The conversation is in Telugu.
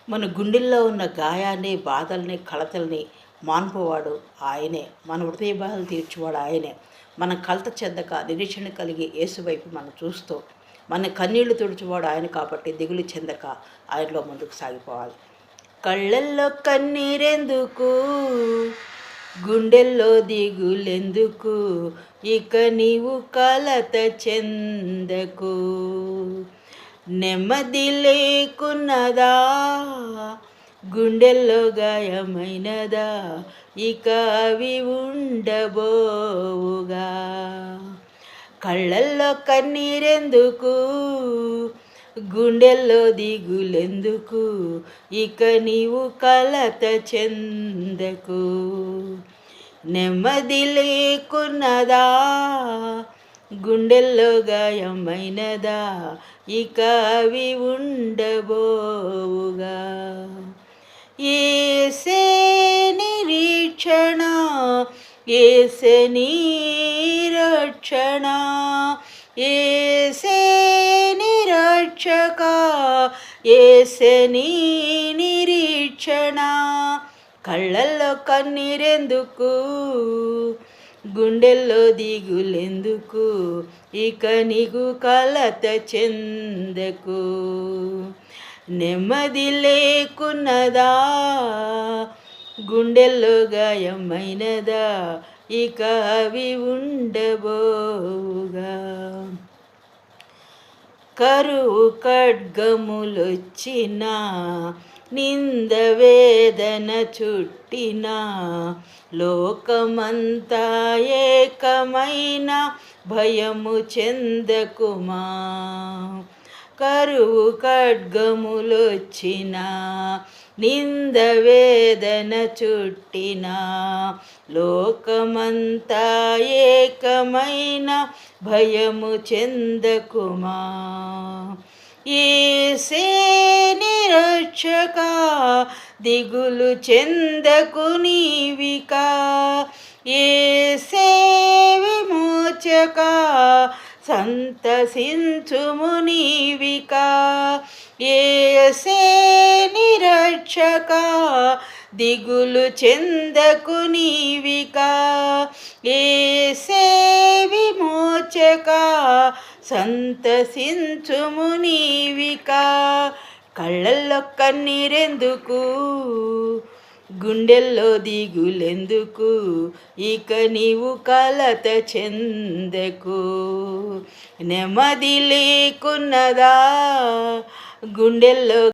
మన గుండెల్లో ఉన్న గాయాన్ని, బాధల్ని, కలతల్ని మాన్పువాడు ఆయనే. మన హృదయ బాధలు తీర్చువాడు ఆయనే. మనం కలత చెందక నిరీక్షణ కలిగి యేసు వైపు మనం చూస్తూ మన కన్నీళ్లు తుడుచువాడు ఆయన కాబట్టి దిగులు చెందక ఆయనలో ముందుకు సాగిపోవాలి. కళ్ళల్లో కన్నీరెందుకు, గుండెల్లో దిగులెందుకు, ఇక నీవు కలత చెందకు. నెమ్మది లేకున్నదా, గుండెల్లో గాయమైనదా, ఇక అవి ఉండబోవుగా. కళ్ళల్లో కన్నీరెందుకు, గుండెల్లో దిగులెందుకు, ఇక నీవు కలత చెందకు. నెమ్మది లేకున్నదా, గుండెల్లో గాయమైనదా, ఇక అవి ఉండబోవుగా. యేసే నిరీక్షణ, యేసే నీ రక్షణ, యేసే నిరక్షక, యేసే నీ నిరీక్షణ. కళ్ళల్లో కన్నీరెందుకు, గుండెల్లో దిగులెందుకు, ఇక నీకు కలత చెందకు. నెమ్మది లేకున్నదా, గుండెల్లో గాయమైనదా, ఇక అవి ఉండబోగా. కరువు ఖడ్గములొచ్చినా, నింద వేదన చుట్టినా, లోకమంతా ఏకమైన భయము చెందకుమా. కరువు ఖడ్గములొచ్చినా, నింద వేదన చుట్టినా, లోకమంతా ఏకమైన భయము చెందకుమా. యేసే నిరక్షక, దిగులు చెందకు నీవిక, యేసే విమోచక, సంతసించుము నీవిక. యేసే నిరక్షక, దిగులు చెందకు నీవిక, యేసే విమోచక, సంతసించుము నీవిక. కళ్ళల్లో కన్నీరెందుకు, గుండెల్లో దిగులెందుకు, ఇక నీవు కలత చెందకు. నెమ్మది లేకున్నదా, గుండెల్లో